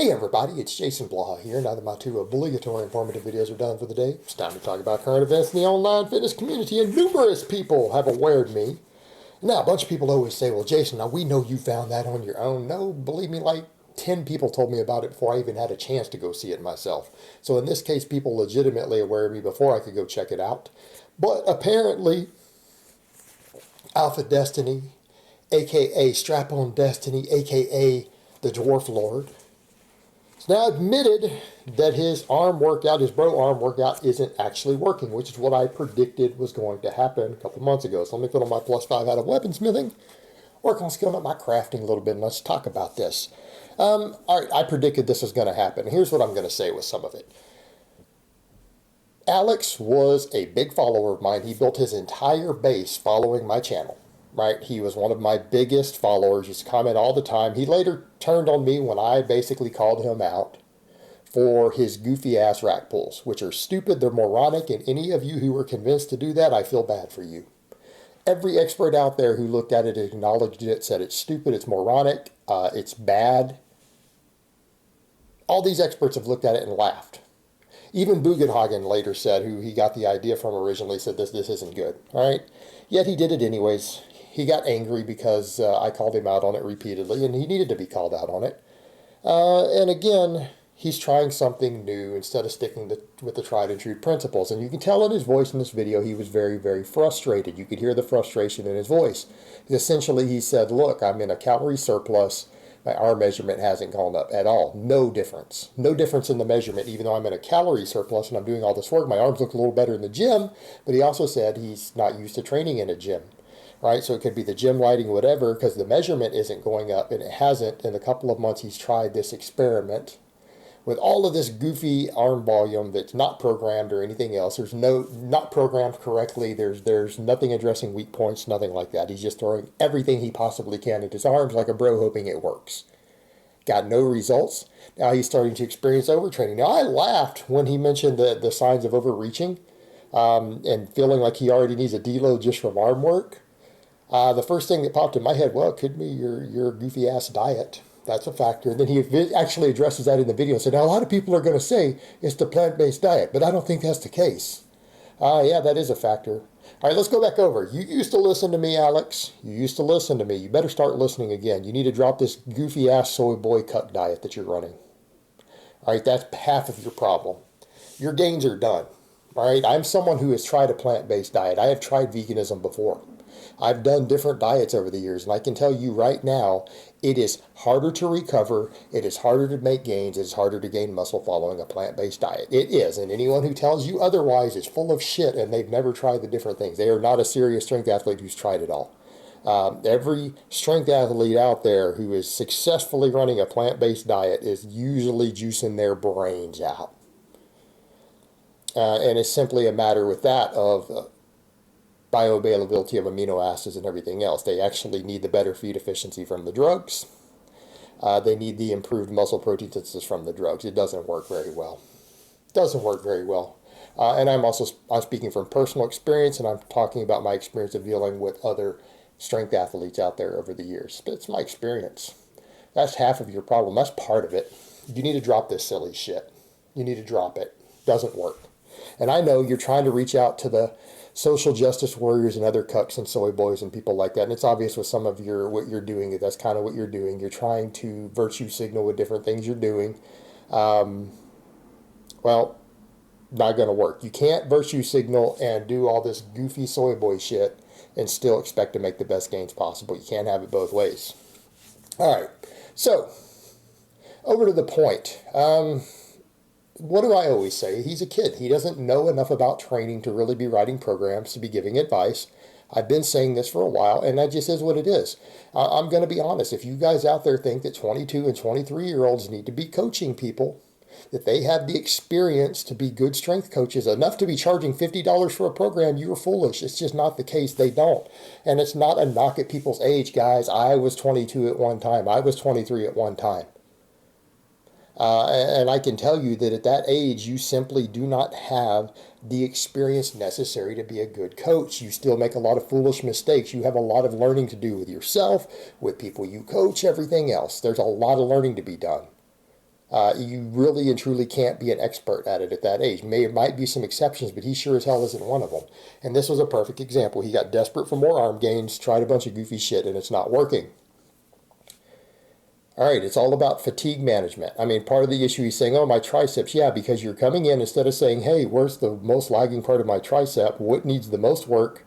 Hey everybody, it's Jason Blaha here. Now that my two obligatory informative videos are done for the day, it's time to talk about current events in the online fitness community, and numerous people have awared me. Now, a bunch of people always say, well, Jason, now we know you found that on your own. No, believe me, like 10 people told me about it before I even had a chance to go see it myself. So in this case, people legitimately aware of me before I could go check it out. But apparently, AlphaDestiny, aka Strap-on Destiny, aka the Dwarf Lord, it's now admitted that his arm workout, his bro arm workout, isn't actually working, which is what I predicted was going to happen a couple months ago. So let me put on my +5 out of weaponsmithing, work on skilling up my crafting a little bit, and let's talk about this. All right, I predicted this was going to happen. Here's what I'm going to say with some of it. Alex was a big follower of mine. He built his entire base following my channel. Right, he was one of my biggest followers, used to comment all the time. He later turned on me when I basically called him out for his goofy ass rack pulls, which are stupid, they're moronic, and any of you who were convinced to do that, I feel bad for you. Every expert out there who looked at it, acknowledged it, said it's stupid, it's moronic, it's bad. All these experts have looked at it and laughed. Even Bugenhagen later said, who he got the idea from originally, said this isn't good, all right? Yet he did it anyways. He got angry because I called him out on it repeatedly, and he needed to be called out on it. And again, he's trying something new instead of sticking with the tried and true principles. And you can tell in his voice in this video, he was very, very frustrated. You could hear the frustration in his voice. Essentially, he said, look, I'm in a calorie surplus. My arm measurement hasn't gone up at all. No difference. No difference in the measurement, even though I'm in a calorie surplus and I'm doing all this work. My arms look a little better in the gym, but he also said he's not used to training in a gym. Right, so it could be the gym lighting, whatever, because the measurement isn't going up, and it hasn't. In a couple of months, he's tried this experiment with all of this goofy arm volume that's not programmed or anything else. There's not programmed correctly. There's nothing addressing weak points, nothing like that. He's just throwing everything he possibly can into his arms like a bro, hoping it works. Got no results. Now he's starting to experience overtraining. Now I laughed when he mentioned the signs of overreaching and feeling like he already needs a deload just from arm work. The first thing that popped in my head, well, it could be your goofy ass diet. That's a factor. And then he actually addresses that in the video and said, now a lot of people are going to say it's the plant-based diet, but I don't think that's the case. Yeah, that is a factor. All right, let's go back over. You used to listen to me, Alex. You used to listen to me. You better start listening again. You need to drop this goofy ass soy boy cut diet that you're running. All right, that's half of your problem. Your gains are done. All right, I'm someone who has tried a plant-based diet. I have tried veganism before. I've done different diets over the years, and I can tell you right now, it is harder to recover, it is harder to make gains, it is harder to gain muscle following a plant-based diet. It is, and anyone who tells you otherwise is full of shit, and they've never tried the different things. They are not a serious strength athlete who's tried it all. Every strength athlete out there who is successfully running a plant-based diet is usually juicing their brains out. And it's simply a matter with that of bioavailability of amino acids and everything else. They actually need the better feed efficiency from the drugs. They need the improved muscle protein synthesis from the drugs. It doesn't work very well. It doesn't work very well. And I'm speaking from personal experience, and I'm talking about my experience of dealing with other strength athletes out there over the years. But it's my experience. That's half of your problem. That's part of it. You need to drop this silly shit. You need to drop it. Doesn't work. And I know you're trying to reach out to the social justice warriors and other cucks and soy boys and people like that. And it's obvious with some of what you're doing, that's kind of what you're doing. You're trying to virtue signal with different things you're doing. Well, not going to work. You can't virtue signal and do all this goofy soy boy shit and still expect to make the best gains possible. You can't have it both ways. All right. So, over to the point. What do I always say? He's a kid. He doesn't know enough about training to really be writing programs, to be giving advice. I've been saying this for a while, and that just is what it is. I'm going to be honest. If you guys out there think that 22 and 23-year-olds need to be coaching people, that they have the experience to be good strength coaches, enough to be charging $50 for a program, you're foolish. It's just not the case. They don't. And it's not a knock at people's age, guys. I was 22 at one time. I was 23 at one time. And I can tell you that at that age, you simply do not have the experience necessary to be a good coach. You still make a lot of foolish mistakes. You have a lot of learning to do with yourself, with people you coach, everything else. There's a lot of learning to be done. You really and truly can't be an expert at it at that age. Might be some exceptions, but he sure as hell isn't one of them. And this was a perfect example. He got desperate for more arm gains, tried a bunch of goofy shit, and it's not working. All right, it's all about fatigue management. I mean, part of the issue he's saying, oh, my triceps. Yeah, because you're coming in, instead of saying, hey, where's the most lagging part of my tricep? What needs the most work?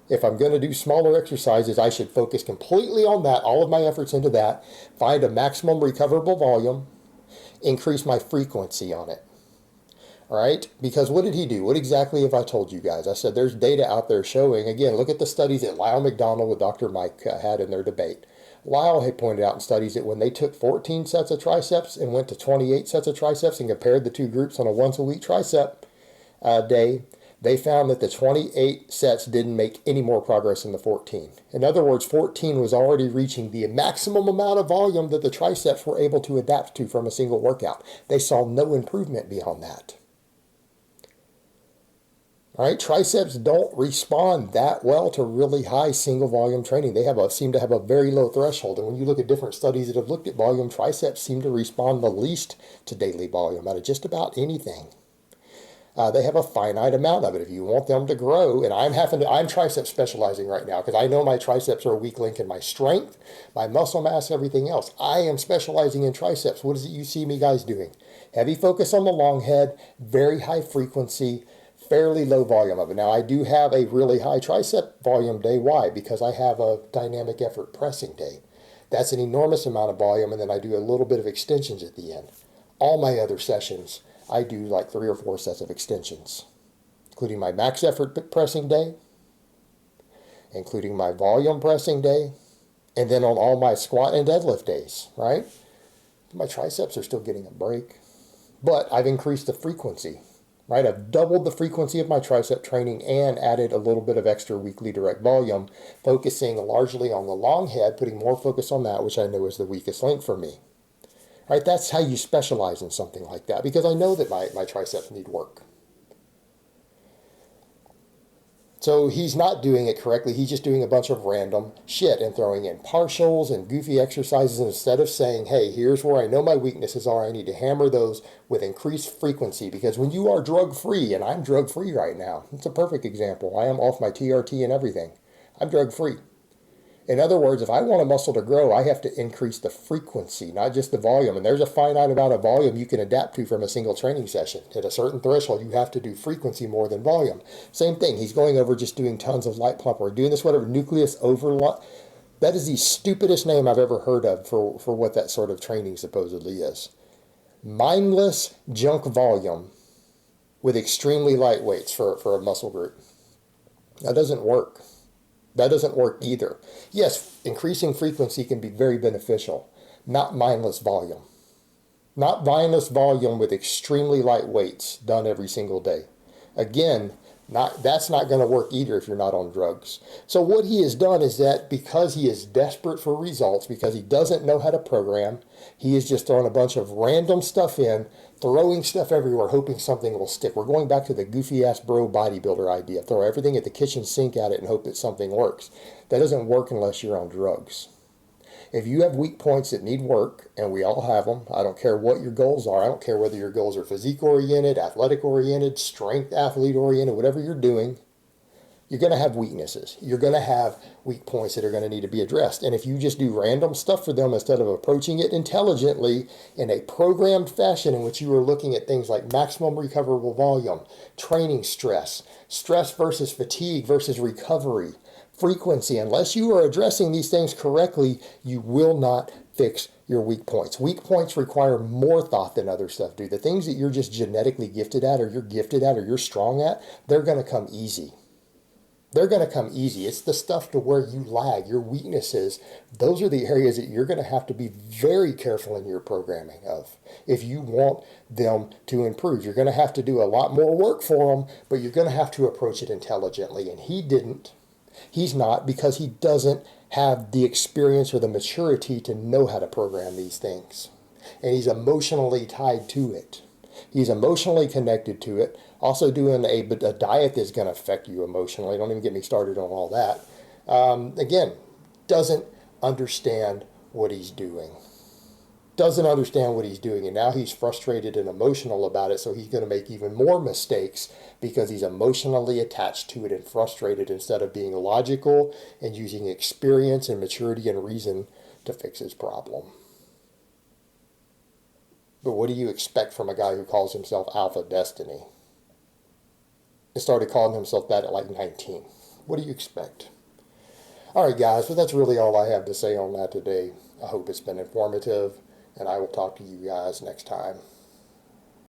If I'm going to do smaller exercises, I should focus completely on that, all of my efforts into that, find a maximum recoverable volume, increase my frequency on it. All right, because what did he do? What exactly have I told you guys? I said there's data out there showing, again, look at the studies that Lyle McDonald with Dr. Mike had in their debate. Lyle had pointed out in studies that when they took 14 sets of triceps and went to 28 sets of triceps and compared the two groups on a once-a-week tricep day, they found that the 28 sets didn't make any more progress than the 14. In other words, 14 was already reaching the maximum amount of volume that the triceps were able to adapt to from a single workout. They saw no improvement beyond that. All right, triceps don't respond that well to really high single volume training. They seem to have a very low threshold. And when you look at different studies that have looked at volume, triceps seem to respond the least to daily volume out of just about anything. They have a finite amount of it. If you want them to grow, and I'm tricep specializing right now because I know my triceps are a weak link in my strength, my muscle mass, everything else. I am specializing in triceps. What is it you see me guys doing? Heavy focus on the long head, very high frequency, fairly low volume of it. Now, I do have a really high tricep volume day. Why? Because I have a dynamic effort pressing day. That's an enormous amount of volume, and then I do a little bit of extensions at the end. All my other sessions, I do like 3 or 4 sets of extensions, including my max effort pressing day, including my volume pressing day, and then on all my squat and deadlift days, right? My triceps are still getting a break, but I've increased the frequency. Right, I've doubled the frequency of my tricep training and added a little bit of extra weekly direct volume, focusing largely on the long head, putting more focus on that, which I know is the weakest link for me. Right, that's how you specialize in something like that, because I know that my triceps need work. So he's not doing it correctly. He's just doing a bunch of random shit and throwing in partials and goofy exercises instead of saying, hey, here's where I know my weaknesses are. I need to hammer those with increased frequency, because when you are drug-free, and I'm drug-free right now, it's a perfect example. I am off my TRT and everything. I'm drug-free. In other words, if I want a muscle to grow, I have to increase the frequency, not just the volume. And there's a finite amount of volume you can adapt to from a single training session. At a certain threshold, you have to do frequency more than volume. Same thing. He's going over just doing tons of light pump or doing this whatever nucleus overload. That is the stupidest name I've ever heard of for what that sort of training supposedly is. Mindless junk volume with extremely light weights for a muscle group. That doesn't work. That doesn't work either. Yes, increasing frequency can be very beneficial, not mindless volume. Not mindless volume with extremely light weights done every single day. Again, that's not going to work either if you're not on drugs. So what he has done is that because he is desperate for results, because he doesn't know how to program, he has just thrown a bunch of random stuff in, throwing stuff everywhere, hoping something will stick. We're going back to the goofy-ass bro bodybuilder idea. Throw everything at the kitchen sink at it and hope that something works. That doesn't work unless you're on drugs. If you have weak points that need work, and we all have them, I don't care what your goals are. I don't care whether your goals are physique-oriented, athletic-oriented, strength athlete-oriented, whatever you're doing, you're going to have weaknesses. You're going to have weak points that are going to need to be addressed. And if you just do random stuff for them instead of approaching it intelligently in a programmed fashion in which you are looking at things like maximum recoverable volume, training stress, stress versus fatigue versus recovery, frequency, unless you are addressing these things correctly, you will not fix your weak points. Weak points require more thought than other stuff do. The things that you're just genetically gifted at or you're strong at, they're going to come easy. They're going to come easy. It's the stuff to where you lag, your weaknesses. Those are the areas that you're going to have to be very careful in your programming of if you want them to improve. You're going to have to do a lot more work for them, but you're going to have to approach it intelligently. And he didn't. He's not, because he doesn't have the experience or the maturity to know how to program these things. And he's emotionally tied to it. He's emotionally connected to it. Also doing a diet that's going to affect you emotionally. Don't even get me started on all that. Again, doesn't understand what he's doing. doesn't understand what he's doing, and now he's frustrated and emotional about it, so he's going to make even more mistakes because he's emotionally attached to it and frustrated instead of being logical and using experience and maturity and reason to fix his problem. But what do you expect from a guy who calls himself AlphaDestiny? He started calling himself that at like 19. What do you expect? All right, guys, but that's really all I have to say on that today. I hope it's been informative, and I will talk to you guys next time.